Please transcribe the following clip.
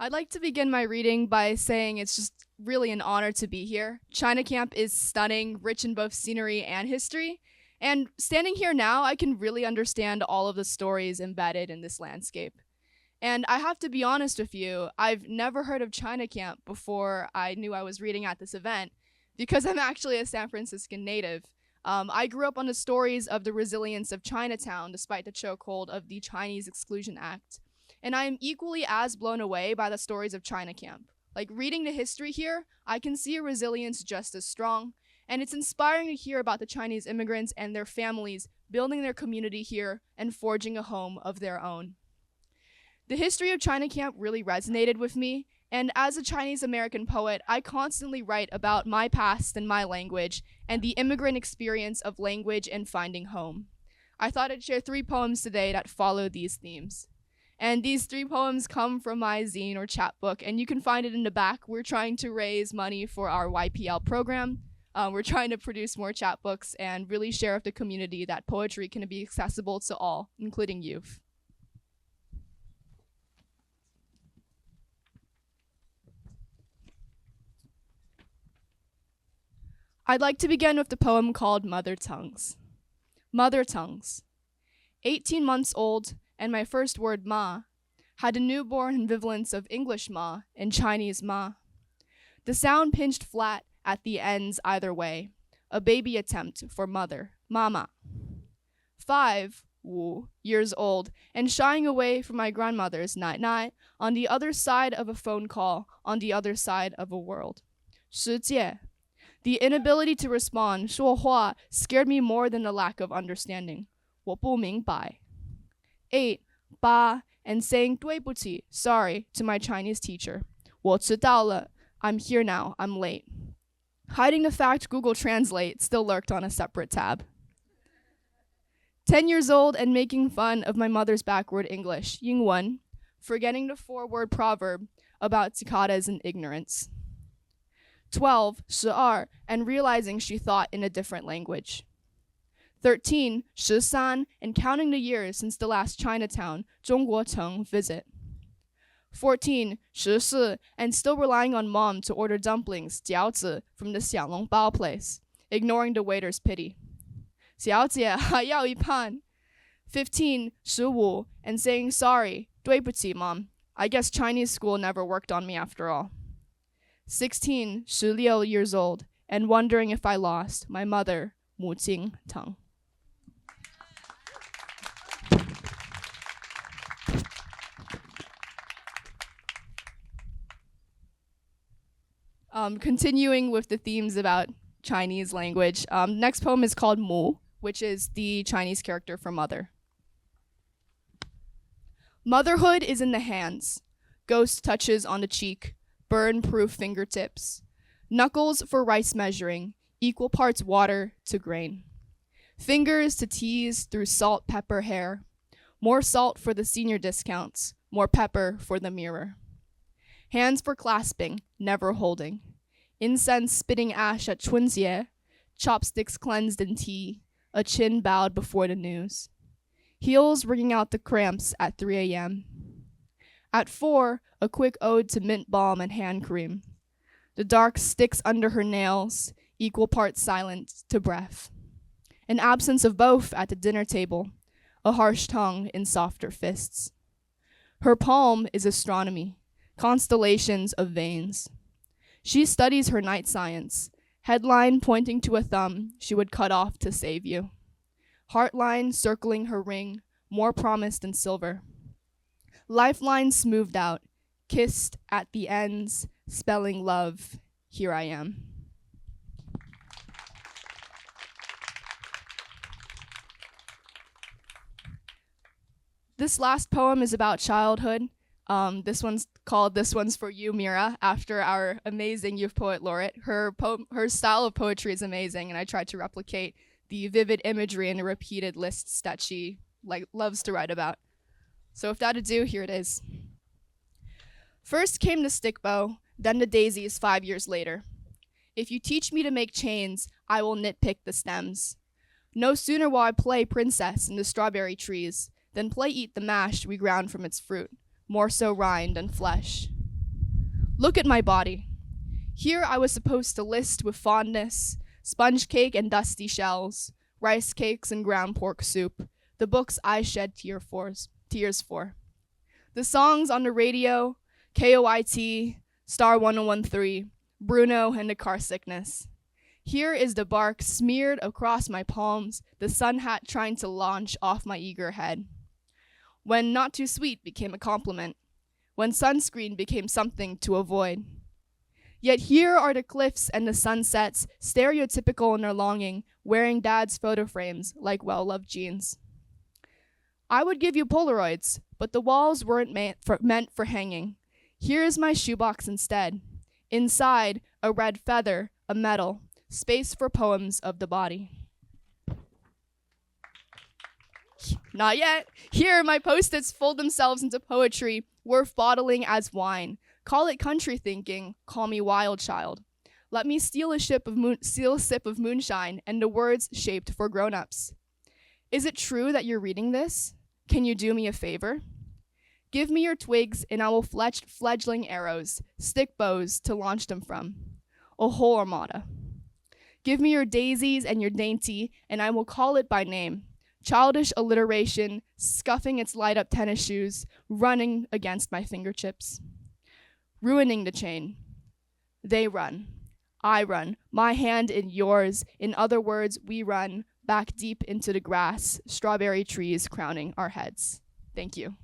I'd like to begin my reading by saying it's just really an honor to be here. China Camp is stunning, rich in both scenery and history. And standing here now, I can really understand all of the stories embedded in this landscape. And I have to be honest with you, I've never heard of China Camp before I knew I was reading at this event because I'm actually a San Franciscan native. I grew up on the stories of the resilience of Chinatown despite the chokehold of the Chinese Exclusion Act. And I am equally as blown away by the stories of China Camp. Like reading the history here, I can see a resilience just as strong. And it's inspiring to hear about the Chinese immigrants and their families building their community here and forging a home of their own. The history of China Camp really resonated with me, and as a Chinese American poet, I constantly write about my past and my language and the immigrant experience of language and finding home. I thought I'd share 3 poems today that follow these themes. And these 3 poems come from my zine or chapbook, and you can find it in the back. We're trying to raise money for our YPL program. We're trying to produce more chapbooks and really share with the community that poetry can be accessible to all, including youth. I'd like to begin with the poem called Mother Tongues. Mother Tongues. 18 months old, and my first word ma had a newborn ambivalence of English ma and Chinese ma. The sound pinched flat at the ends either way, a baby attempt for mother, mama. 5 years old, and shying away from my grandmother's night-night on the other side of a phone call, on the other side of a world. 世界. The inability to respond, 说话, scared me more than the lack of understanding. 我不明白. 8, and saying 对不起, sorry, to my Chinese teacher. 我迟到了, I'm here now, I'm late. Hiding the fact Google Translate still lurked on a separate tab. 10 years old and making fun of my mother's backward English, 英文, forgetting the 4-word proverb about cicadas and ignorance. 12, 12, and realizing she thought in a different language. 13, 13, and counting the years since the last Chinatown, 中国城 visit. 14, 14, and still relying on mom to order dumplings, 饺子, from the xiaolongbao place, ignoring the waiter's pity. 小姐还要一盘. 15, 15, and saying sorry, 对不起 mom. I guess Chinese school never worked on me after all. 16, 16 years old, and wondering if I lost my mother, 母亲tongue. Continuing with the themes about Chinese language, next poem is called Mu, which is the Chinese character for mother. Motherhood is in the hands, ghost touches on the cheek, burn-proof fingertips, knuckles for rice measuring, equal parts water to grain, fingers to tease through salt pepper hair, more salt for the senior discounts, more pepper for the mirror. Hands for clasping, never holding, incense spitting ash at Chunxie, chopsticks cleansed in tea, a chin bowed before the news, heels ringing out the cramps at 3 a.m. At 4, a quick ode to mint balm and hand cream. The dark sticks under her nails, equal parts silent to breath. An absence of both at the dinner table, a harsh tongue in softer fists. Her palm is astronomy, constellations of veins. She studies her night science, headline pointing to a thumb she would cut off to save you. Heartline circling her ring, more promise than silver. Lifeline smoothed out, kissed at the ends, spelling love, here I am. This last poem is about childhood. This one's called This One's for You, Mira, after our amazing youth poet Laureate. Her style of poetry is amazing, and I tried to replicate the vivid imagery and the repeated lists that she loves to write about. So without ado, here it is. First came the stick bow, then the daisies 5 years later. If you teach me to make chains, I will nitpick the stems. No sooner will I play princess in the strawberry trees than play eat the mash we ground from its fruit, more so rind than flesh. Look at my body. Here I was supposed to list with fondness sponge cake and dusty shells, rice cakes and ground pork soup, the books I shed tears for. The songs on the radio, KOIT, Star 1013, Bruno, and the car sickness. Here is the bark smeared across my palms, the sun hat trying to launch off my eager head. When not too sweet became a compliment, when sunscreen became something to avoid. Yet here are the cliffs and the sunsets, stereotypical in their longing, wearing dad's photo frames like well-loved jeans. I would give you Polaroids, but the walls weren't meant for hanging. Here is my shoebox instead. Inside, a red feather, a medal, space for poems of the body. Not yet. Here, my Post-its fold themselves into poetry, worth bottling as wine. Call it country thinking, call me wild child. Let me steal a sip of moonshine and the words shaped for grown-ups. Is it true that you're reading this? Can you do me a favor? Give me your twigs and I will fletch fledgling arrows, stick bows to launch them from. A whole armada. Give me your daisies and your dainty and I will call it by name. Childish alliteration, scuffing its light-up tennis shoes, running against my fingertips. Ruining the chain. They run. I run. My hand in yours. In other words, we run back deep into the grass, strawberry trees crowning our heads. Thank you.